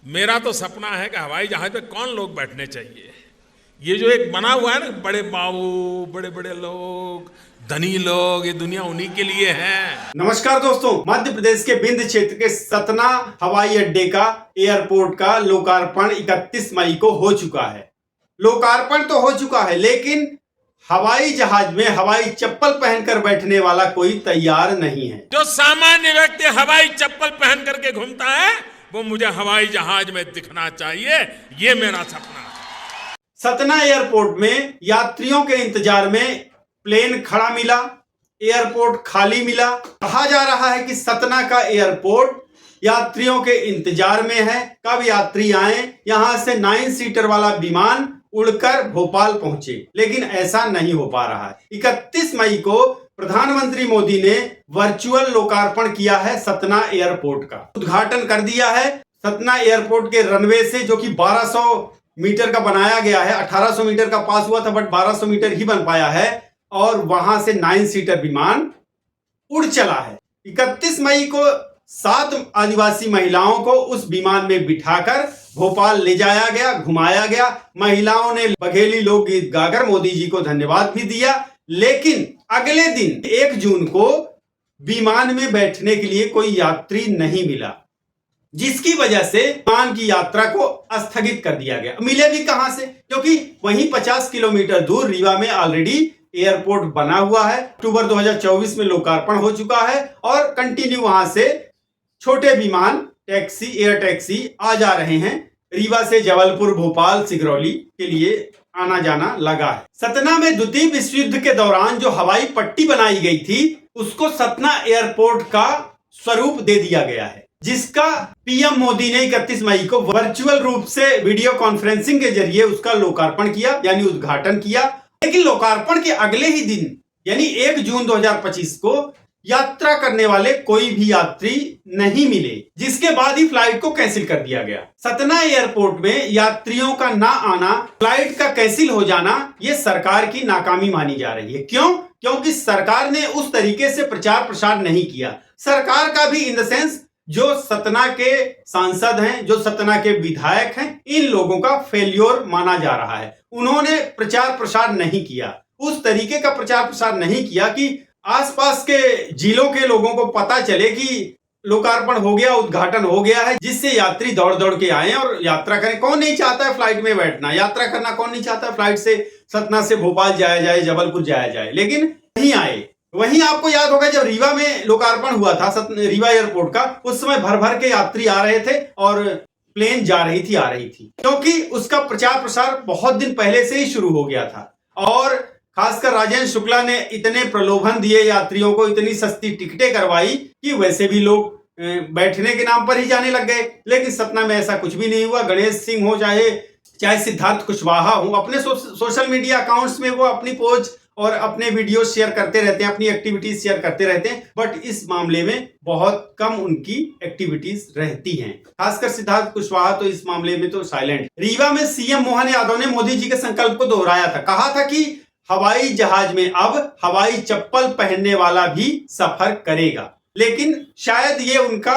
मेरा तो सपना है कि हवाई जहाज पे कौन लोग बैठने चाहिए। ये जो एक बना हुआ है ना, बड़े बाबू, बड़े बड़े लोग, धनी लोग, ये दुनिया उन्हीं के लिए है। नमस्कार दोस्तों, मध्य प्रदेश के विंध्य क्षेत्र के सतना हवाई अड्डे का एयरपोर्ट का लोकार्पण 31 मई को हो चुका है। लोकार्पण तो हो चुका है, लेकिन हवाई जहाज में हवाई चप्पल पहनकर बैठने वाला कोई तैयार नहीं है। जो सामान्य व्यक्ति हवाई चप्पल पहन करके घूमता है, वो मुझे हवाई जहाज में दिखना चाहिए। ये मेरा सपना है। सतना एयरपोर्ट में यात्रियों के इंतजार में प्लेन खड़ा मिला, एयरपोर्ट खाली मिला। कहा जा रहा है कि सतना का एयरपोर्ट यात्रियों के इंतजार में है, कब यात्री आए। यहां से 9 सीटर वाला विमान उड़कर भोपाल पहुंचे, लेकिन ऐसा नहीं हो पा रहा है। 31 मई को प्रधानमंत्री मोदी ने वर्चुअल लोकार्पण किया है सतना एयरपोर्ट का, उद्घाटन कर दिया है। सतना एयरपोर्ट के रनवे से, जो कि 1200 मीटर का बनाया गया है, 1800 मीटर का पास हुआ था, बट 1200 मीटर ही बन पाया है, और वहां से 9 सीटर विमान उड़ चला है। 31 मई को 7 आदिवासी महिलाओं को उस विमान में बिठाकर भोपाल ले जाया गया, घुमाया गया। महिलाओं ने बघेली लोकगीत गाकर मोदी जी को धन्यवाद भी दिया। लेकिन अगले दिन 1 जून को विमान में बैठने के लिए कोई यात्री नहीं मिला, जिसकी वजह से विमान की यात्रा को स्थगित कर दिया गया। मिले भी कहां से, क्योंकि वहीं 50 किलोमीटर दूर रीवा में ऑलरेडी एयरपोर्ट बना हुआ है। अक्टूबर 2024 में लोकार्पण हो चुका है, और कंटिन्यू वहां से छोटे विमान, टैक्सी, एयर टैक्सी आ जा रहे हैं। रीवा से जबलपुर, भोपाल, सिगरौली के लिए आना जाना लगा है। सतना में द्वितीय विश्व युद्ध के दौरान जो हवाई पट्टी बनाई गई थी, उसको सतना एयरपोर्ट का स्वरूप दे दिया गया है, जिसका पीएम मोदी ने 31 मई को वर्चुअल रूप से वीडियो कॉन्फ्रेंसिंग के जरिए उसका लोकार्पण किया, यानी उद्घाटन किया। लेकिन लोकार्पण के अगले ही दिन, यानी 1 जून 2025 को यात्रा करने वाले कोई भी यात्री नहीं मिले, जिसके बाद ही फ्लाइट को कैंसिल कर दिया गया। सतना एयरपोर्ट में यात्रियों का ना आना, फ्लाइट का कैंसिल हो जाना, ये सरकार की नाकामी मानी जा रही है। क्यों? क्योंकि सरकार ने उस तरीके से प्रचार प्रसार नहीं किया। सरकार का भी इन द सेंस, जो सतना के सांसद हैं, जो सतना के विधायक हैं, इन लोगों का फेल्योर माना जा रहा है। उन्होंने प्रचार प्रसार नहीं किया, उस तरीके का प्रचार प्रसार नहीं किया कि आसपास के जिलों के लोगों को पता चले कि लोकार्पण हो गया, उद्घाटन हो गया है, जिससे यात्री दौड़ दौड़ के आए और यात्रा करें। कौन नहीं चाहता है फ्लाइट में बैठना, यात्रा करना? कौन नहीं चाहता है फ्लाइट से सतना से भोपाल जाया जाए, जबलपुर जाया जाए, लेकिन नहीं आए। वहीं आपको याद होगा, जब रीवा में लोकार्पण हुआ था रीवा एयरपोर्ट का, उस समय भर भर के यात्री आ रहे थे और प्लेन जा रही थी, आ रही थी, क्योंकि उसका प्रचार प्रसार बहुत दिन पहले से ही शुरू हो गया था। और खासकर राजेंद्र शुक्ला ने इतने प्रलोभन दिए यात्रियों को, इतनी सस्ती टिकटें करवाई कि वैसे भी लोग बैठने के नाम पर ही जाने लग गए। लेकिन सतना में ऐसा कुछ भी नहीं हुआ। गणेश सिंह हो, चाहे सिद्धार्थ कुशवाहा हो, अपने सोशल मीडिया अकाउंट्स में वो अपनी पोज और अपने वीडियो शेयर करते रहते हैं, अपनी एक्टिविटीज शेयर करते रहते हैं, बट इस मामले में बहुत कम उनकी एक्टिविटीज रहती हैं। खासकर सिद्धार्थ कुशवाहा तो इस मामले में तो साइलेंट। रीवा में सीएम मोहन यादव ने मोदी जी के संकल्प को दोहराया था। कहा था कि हवाई जहाज में अब हवाई चप्पल पहनने वाला भी सफर करेगा। लेकिन शायद ये उनका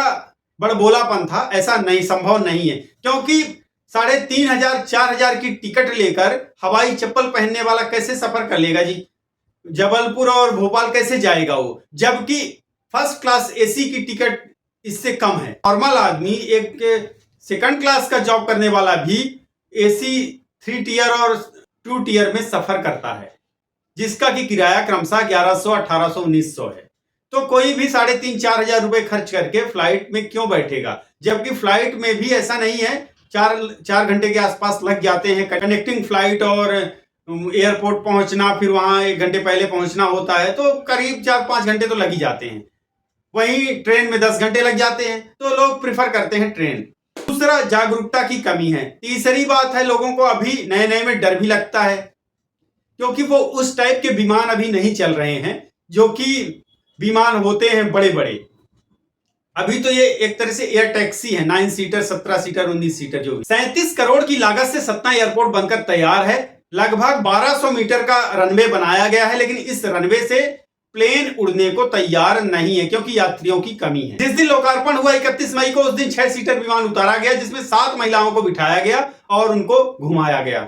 बड़बोलापन था, ऐसा नहीं, संभव नहीं है, क्योंकि 3500 4000 की टिकट लेकर हवाई चप्पल पहनने वाला कैसे सफर कर लेगा जी? जबलपुर और भोपाल कैसे जाएगा वो? जबकि फर्स्ट क्लास एसी की टिकट इससे कम है। नॉर्मल आदमी, एक सेकंड क्लास का जॉब करने वाला भी एसी 3 टियर और 2 टियर में सफर करता है, जिसका की किराया क्रमशः 1100, 1800, 1900 है। तो कोई भी 3500 4000 रुपए खर्च करके फ्लाइट में क्यों बैठेगा? जबकि फ्लाइट में भी ऐसा नहीं है, 4 घंटे के आसपास लग जाते हैं कनेक्टिंग फ्लाइट, और एयरपोर्ट पहुंचना, फिर वहां 1 घंटे पहले पहुंचना होता है, तो करीब 4-5 घंटे तो लग ही जाते हैं। वहीं ट्रेन में 10 घंटे लग जाते हैं, तो लोग प्रिफर करते हैं ट्रेन। दूसरा, जागरूकता की कमी है। तीसरी बात है, लोगों को अभी नए नए में डर भी लगता है, क्योंकि वो उस टाइप के विमान अभी नहीं चल रहे हैं, जो कि विमान होते हैं बड़े बड़े। अभी तो ये एक तरह से एयर टैक्सी है, 9 सीटर, 17 सीटर, 19 सीटर, जो 37 करोड़ की लागत से सतना एयरपोर्ट बनकर तैयार है। लगभग 1200 मीटर का रनवे बनाया गया है, लेकिन इस रनवे से प्लेन उड़ने को तैयार नहीं है क्योंकि यात्रियों की कमी है। जिस दिन लोकार्पण हुआ 31 मई को, उस दिन 6 सीटर विमान उतारा गया जिसमें 7 महिलाओं को बिठाया गया और उनको घुमाया गया।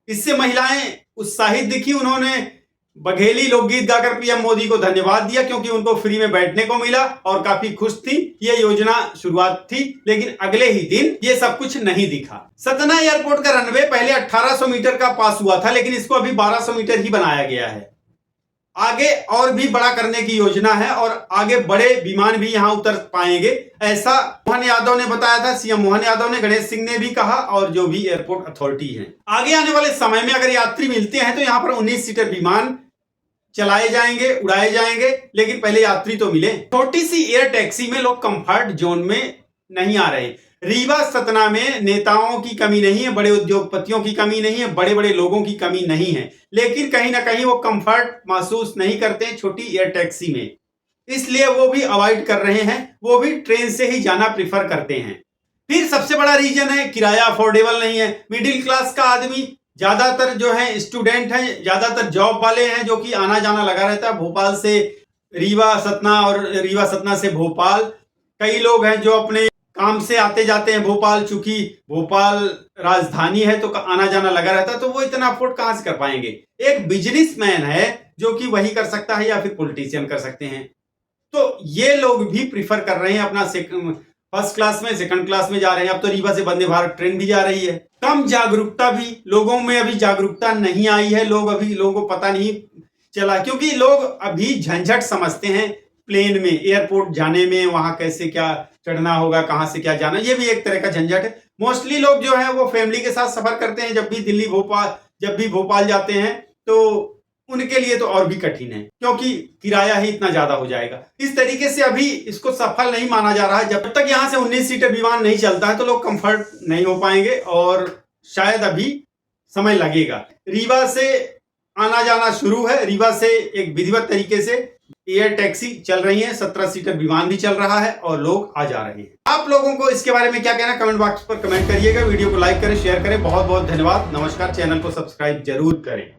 इससे महिलाएं उत्साहित दिखी। उन्होंने बघेली लोकगीत गाकर पीएम मोदी को धन्यवाद दिया क्योंकि उनको फ्री में बैठने को मिला और काफी खुश थी। ये योजना शुरुआत थी, लेकिन अगले ही दिन ये सब कुछ नहीं दिखा। सतना एयरपोर्ट का रनवे पहले 1800 मीटर का पास हुआ था, लेकिन इसको अभी 1200 मीटर ही बनाया गया है। आगे और भी बड़ा करने की योजना है और आगे बड़े विमान भी यहां उतर पाएंगे, ऐसा मोहन यादव ने बताया था। सीएम मोहन यादव ने, गणेश सिंह ने भी कहा और जो भी एयरपोर्ट अथॉरिटी है। आगे आने वाले समय में अगर यात्री मिलते हैं तो यहां पर 19 सीटर विमान चलाए जाएंगे, उड़ाए जाएंगे, लेकिन पहले यात्री तो मिले। छोटी सी एयर टैक्सी में लोग कंफर्ट जोन में नहीं आ रहे। रीवा सतना में नेताओं की कमी नहीं है, बड़े उद्योगपतियों की कमी नहीं है, बड़े बड़े लोगों की कमी नहीं है, लेकिन कहीं ना कहीं वो कंफर्ट महसूस नहीं करते हैं छोटी एयर टैक्सी में, इसलिए वो भी अवॉइड कर रहे हैं। वो भी ट्रेन से ही जाना प्रीफर करते हैं। फिर सबसे बड़ा रीजन है किराया अफोर्डेबल नहीं है। मिडिल क्लास का आदमी, ज्यादातर जो है स्टूडेंट हैं, ज्यादातर जॉब वाले हैं, जो कि आना जाना लगा रहता है भोपाल से रीवा सतना और रीवा सतना से भोपाल। कई लोग हैं जो अपने काम से आते जाते हैं भोपाल, चूंकि भोपाल राजधानी है तो आना जाना लगा रहता है, तो वो इतना अफोर्ड कहां से कर पाएंगे। एक बिजनेसमैन है जो कि वही कर सकता है या फिर पॉलिटिशियन कर सकते हैं, तो ये लोग भी प्रीफर कर रहे हैं अपना फर्स्ट क्लास में, सेकंड क्लास में जा रहे हैं। अब तो रीवा से वंदे भारत ट्रेन भी जा रही है। कम जागरूकता भी, लोगों में अभी जागरूकता नहीं आई है। लोगों को पता नहीं चला क्योंकि लोग अभी झंझट समझते हैं प्लेन में, एयरपोर्ट जाने में, वहां कैसे क्या चढ़ना होगा, कहां से क्या जाना, ये भी एक तरह का झंझट है। मोस्टली लोग जो है वो फैमिली के साथ सफर करते हैं। जब भी भोपाल जाते हैं तो उनके लिए तो और भी कठिन है क्योंकि किराया ही इतना ज्यादा हो जाएगा। इस तरीके से अभी इसको सफल नहीं माना जा रहा है। जब तक यहां से 19 सीटर विमान नहीं चलता है तो लोग कंफर्ट नहीं हो पाएंगे और शायद अभी समय लगेगा। रीवा से आना जाना शुरू है। रीवा से एक विधिवत तरीके से एयर टैक्सी चल रही है, 17 सीटर विमान भी चल रहा है और लोग आ जा रहे हैं। आप लोगों को इसके बारे में क्या कहना, कमेंट बॉक्स पर कमेंट करिएगा। वीडियो को लाइक करें, शेयर करें। बहुत बहुत धन्यवाद। नमस्कार। चैनल को सब्सक्राइब जरूर करें।